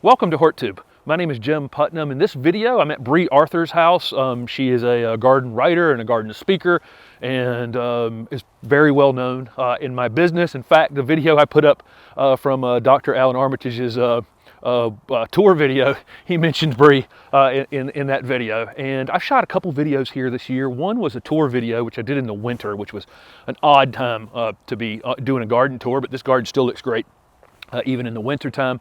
Welcome to HortTube. My name is Jim Putnam. In this video, I'm at Brie Arthur's house. She is a garden writer and a garden speaker, and is very well known in my business. In fact, the video I put up from Dr. Alan Armitage's tour video, he mentioned Brie in that video. And I've shot a couple videos here this year. One was a tour video, which I did in the winter, which was an odd time to be doing a garden tour, but this garden still looks great even in the winter time.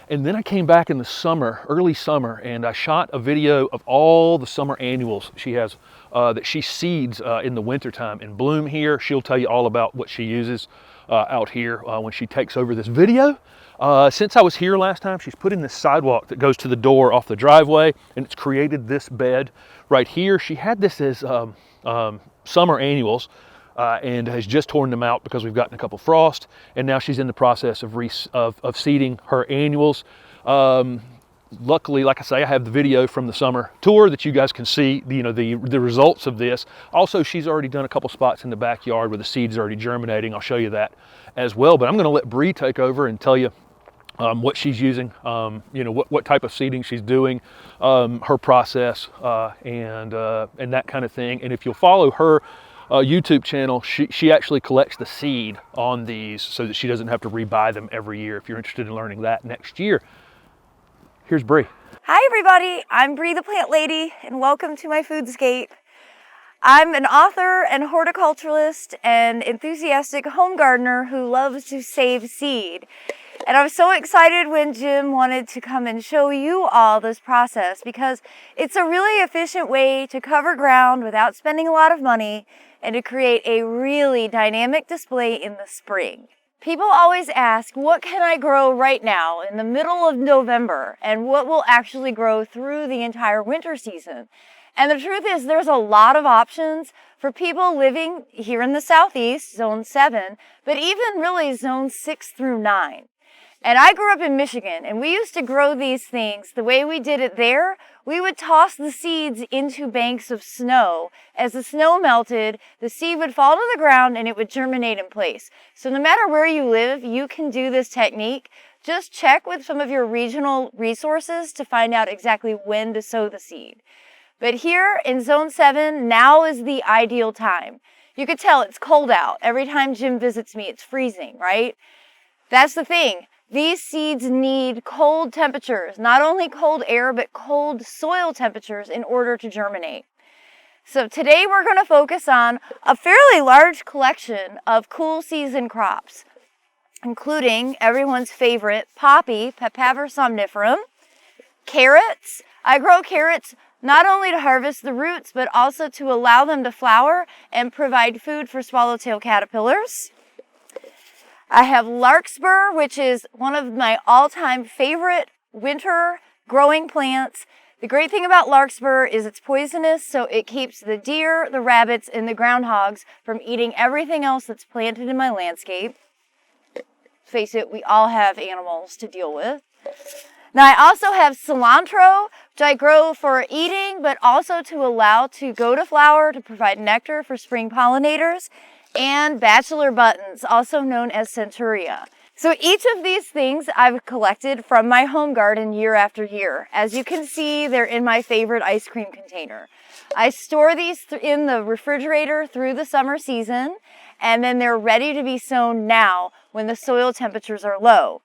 And then I came back in the summer, early summer, and I shot a video of all the summer annuals she has that she seeds in the wintertime in bloom here. She'll tell you all about what she uses out here when she takes over this video. Since I was here last time, she's put in this sidewalk that goes to the door off the driveway, and it's created this bed right here. She had this as summer annuals. And has just torn them out because we've gotten a couple frost, and now she's in the process of seeding her annuals. Luckily, like I say, I have the video from the summer tour that you guys can see, the results of this. Also, she's already done a couple spots in the backyard where the seeds are already germinating. I'll show you that as well. But I'm going to let Brie take over and tell you what she's using, what type of seeding she's doing, her process, and that kind of thing. And if you'll follow her YouTube channel, she actually collects the seed on these so that she doesn't have to rebuy them every year. If you're interested in learning that next year, here's Brie. Hi everybody, I'm Brie the Plant Lady, and welcome to my foodscape. I'm an author and horticulturalist and enthusiastic home gardener who loves to save seed. And I was so excited when Jim wanted to come and show you all this process, because it's a really efficient way to cover ground without spending a lot of money and to create a really dynamic display in the spring. People always ask, what can I grow right now in the middle of November, and what will actually grow through the entire winter season? And the truth is, there's a lot of options for people living here in the Southeast, Zone 7, but even really Zone 6 through 9. And I grew up in Michigan, and we used to grow these things. The way we did it there, we would toss the seeds into banks of snow. As the snow melted, the seed would fall to the ground and it would germinate in place. So no matter where you live, you can do this technique. Just check with some of your regional resources to find out exactly when to sow the seed. But here in Zone 7, now is the ideal time. You could tell it's cold out. Every time Jim visits me, it's freezing, right? That's the thing. These seeds need cold temperatures, not only cold air, but cold soil temperatures in order to germinate. So today we're going to focus on a fairly large collection of cool season crops, including everyone's favorite poppy, Papaver somniferum, carrots. I grow carrots not only to harvest the roots, but also to allow them to flower and provide food for swallowtail caterpillars. I have larkspur, which is one of my all-time favorite winter growing plants. The great thing about larkspur is it's poisonous, so it keeps the deer, the rabbits, and the groundhogs from eating everything else that's planted in my landscape. Face it, we all have animals to deal with. Now, I also have cilantro, which I grow for eating, but also to allow to go to flower to provide nectar for spring pollinators, and bachelor buttons, also known as centuria. So each of these things I've collected from my home garden year after year. As you can see, they're in my favorite ice cream container. I store these in the refrigerator through the summer season, and then they're ready to be sown now when the soil temperatures are low.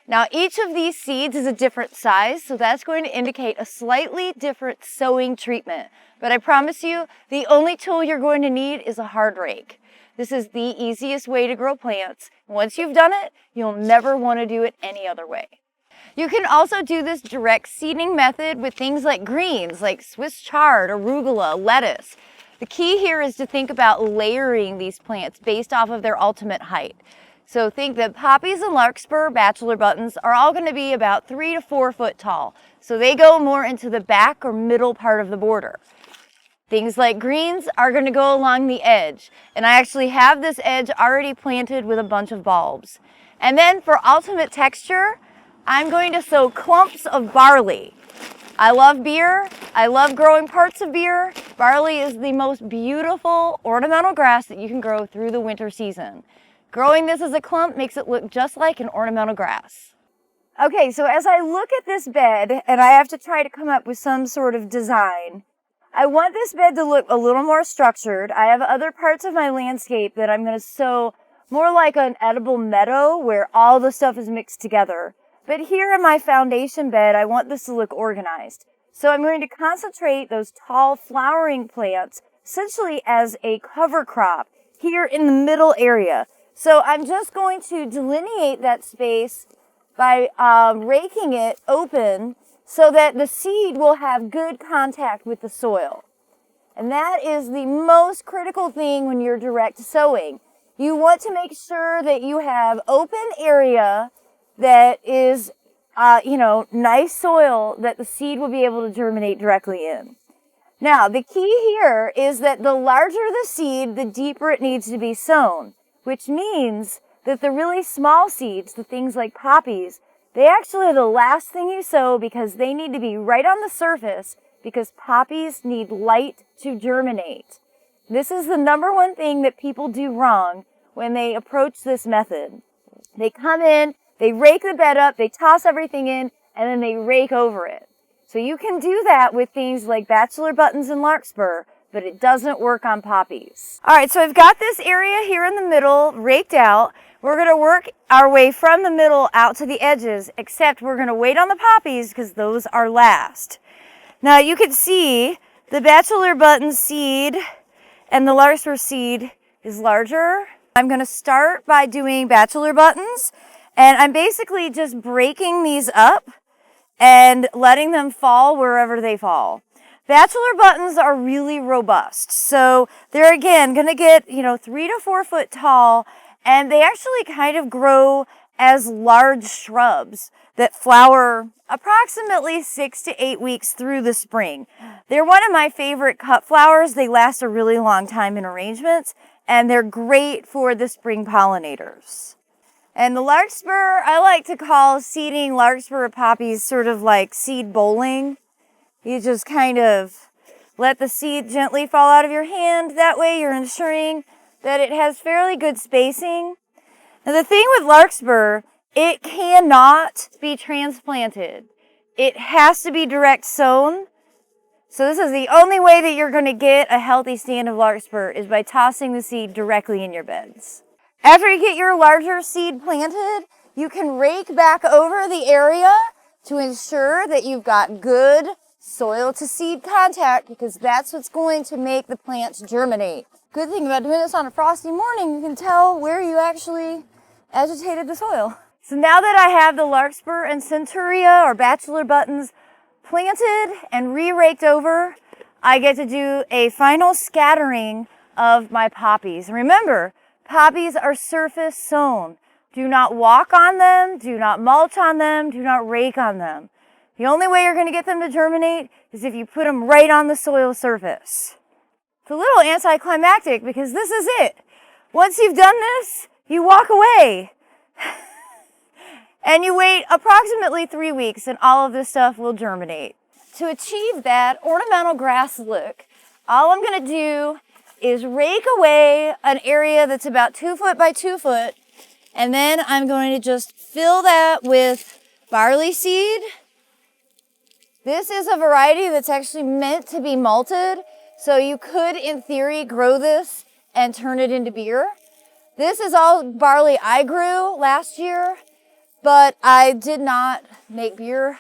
Now, each of these seeds is a different size, so that's going to indicate a slightly different sowing treatment. But I promise you, the only tool you're going to need is a hard rake. This is the easiest way to grow plants. Once you've done it, you'll never want to do it any other way. You can also do this direct seeding method with things like greens, like Swiss chard, arugula, lettuce. The key here is to think about layering these plants based off of their ultimate height. So think that poppies and larkspur, bachelor buttons, are all going to be about 3 to 4 foot tall. So they go more into the back or middle part of the border. Things like greens are going to go along the edge, and I actually have this edge already planted with a bunch of bulbs. And then for ultimate texture, I'm going to sow clumps of barley. I love beer. I love growing parts of beer. Barley is the most beautiful ornamental grass that you can grow through the winter season. Growing this as a clump makes it look just like an ornamental grass. Okay, so as I look at this bed, and I have to try to come up with some sort of design, I want this bed to look a little more structured. I have other parts of my landscape that I'm going to sow more like an edible meadow where all the stuff is mixed together. But here in my foundation bed, I want this to look organized. So I'm going to concentrate those tall flowering plants essentially as a cover crop here in the middle area. So I'm just going to delineate that space by raking it open so that the seed will have good contact with the soil. And that is the most critical thing when you're direct sowing. You want to make sure that you have open area that is, nice soil that the seed will be able to germinate directly in. Now, the key here is that the larger the seed, the deeper it needs to be sown, which means that the really small seeds, the things like poppies, they actually are the last thing you sow because they need to be right on the surface because poppies need light to germinate. This is the number one thing that people do wrong when they approach this method. They come in, they rake the bed up, they toss everything in, and then they rake over it. So you can do that with things like bachelor buttons and larkspur, but it doesn't work on poppies. All right, so I've got this area here in the middle raked out. We're going to work our way from the middle out to the edges, except we're going to wait on the poppies because those are last. Now you can see the bachelor button seed and the larkspur seed is larger. I'm going to start by doing bachelor buttons, and I'm basically just breaking these up and letting them fall wherever they fall. Bachelor buttons are really robust. So they're, again, going to get, 3 to 4 foot tall, and they actually kind of grow as large shrubs that flower approximately 6 to 8 weeks through the spring. They're one of my favorite cut flowers. They last a really long time in arrangements, and they're great for the spring pollinators. And the larkspur, I like to call seeding larkspur poppies sort of like seed bowling. You just kind of let the seed gently fall out of your hand. That way you're ensuring that it has fairly good spacing. Now the thing with larkspur, it cannot be transplanted. It has to be direct sown. So this is the only way that you're going to get a healthy stand of larkspur is by tossing the seed directly in your beds. After you get your larger seed planted, you can rake back over the area to ensure that you've got good soil to seed contact because that's what's going to make the plants germinate. Good thing about doing this on a frosty morning, you can tell where you actually agitated the soil. So now that I have the larkspur and centaurea or bachelor buttons planted and re-raked over, I get to do a final scattering of my poppies. Remember, poppies are surface sown. Do not walk on them, do not mulch on them, do not rake on them. The only way you're going to get them to germinate is if you put them right on the soil surface. It's a little anticlimactic because this is it. Once you've done this, you walk away. And you wait approximately 3 weeks and all of this stuff will germinate. To achieve that ornamental grass look, all I'm going to do is rake away an area that's about 2 foot by 2 foot, and then I'm going to just fill that with barley seed. This is a variety that's actually meant to be malted, so you could, in theory, grow this and turn it into beer. This is all barley I grew last year, but I did not make beer.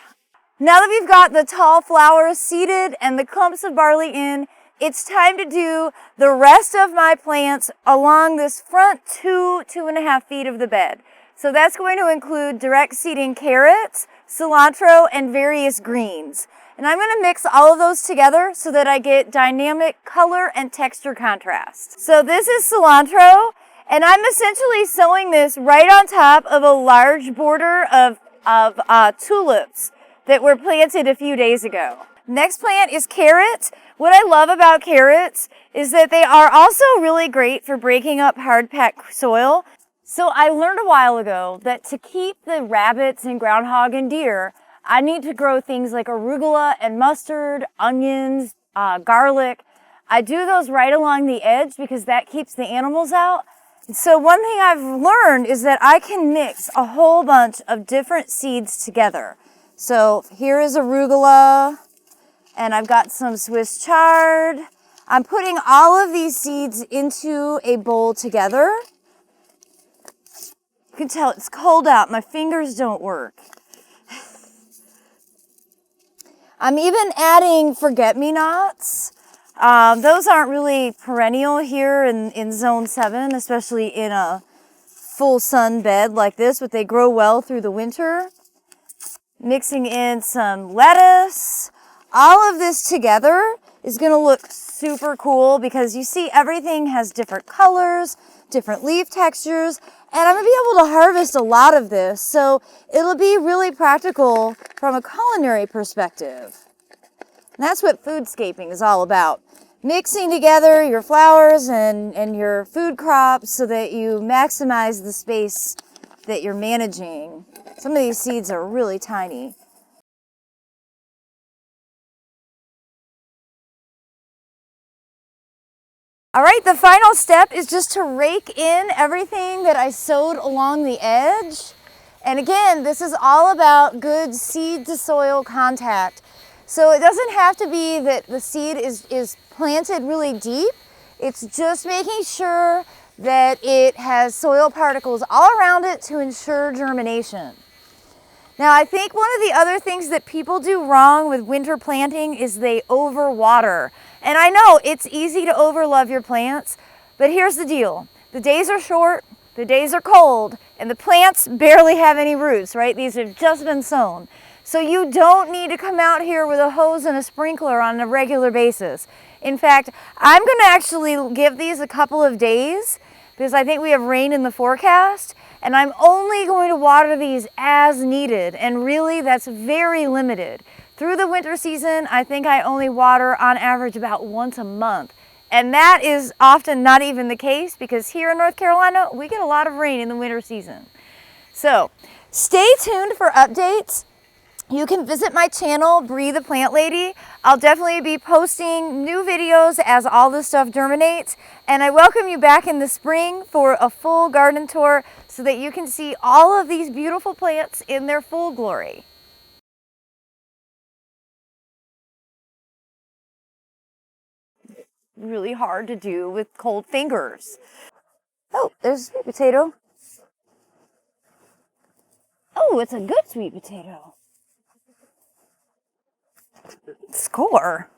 Now that we've got the tall flowers seeded and the clumps of barley in, it's time to do the rest of my plants along this front 2.5 feet of the bed. So that's going to include direct seeding carrots, cilantro, and various greens. And I'm going to mix all of those together so that I get dynamic color and texture contrast. So this is cilantro, and I'm essentially sowing this right on top of a large border of tulips that were planted a few days ago. Next plant is carrots. What I love about carrots is that they are also really great for breaking up hard-packed soil. So I learned a while ago that to keep the rabbits and groundhog and deer, I need to grow things like arugula and mustard, onions, garlic. I do those right along the edge because that keeps the animals out. So one thing I've learned is that I can mix a whole bunch of different seeds together. So here is arugula, and I've got some Swiss chard. I'm putting all of these seeds into a bowl together. You can tell it's cold out. My fingers don't work. I'm even adding forget-me-nots. Those aren't really perennial here in zone 7, especially in a full sun bed like this, but they grow well through the winter. Mixing in some lettuce. All of this together is going to look super cool because you see everything has different colors, different leaf textures, and I'm going to be able to harvest a lot of this, so it'll be really practical from a culinary perspective. And that's what foodscaping is all about. Mixing together your flowers and your food crops so that you maximize the space that you're managing. Some of these seeds are really tiny. All right, the final step is just to rake in everything that I sowed along the edge. And again, this is all about good seed to soil contact. So it doesn't have to be that the seed is planted really deep. It's just making sure that it has soil particles all around it to ensure germination. Now, I think one of the other things that people do wrong with winter planting is they overwater. And I know it's easy to overlove your plants, but here's the deal. The days are short, the days are cold, and the plants barely have any roots, right? These have just been sown. So you don't need to come out here with a hose and a sprinkler on a regular basis. In fact, I'm going to actually give these a couple of days because I think we have rain in the forecast, and I'm only going to water these as needed, and really that's very limited. Through the winter season, I think I only water on average about once a month. And that is often not even the case because here in North Carolina, we get a lot of rain in the winter season. So stay tuned for updates. You can visit my channel, Brie the Plant Lady. I'll definitely be posting new videos as all this stuff germinates. And I welcome you back in the spring for a full garden tour so that you can see all of these beautiful plants in their full glory. Really hard to do with cold fingers. Oh, there's a sweet potato. Oh, it's a good sweet potato. Score.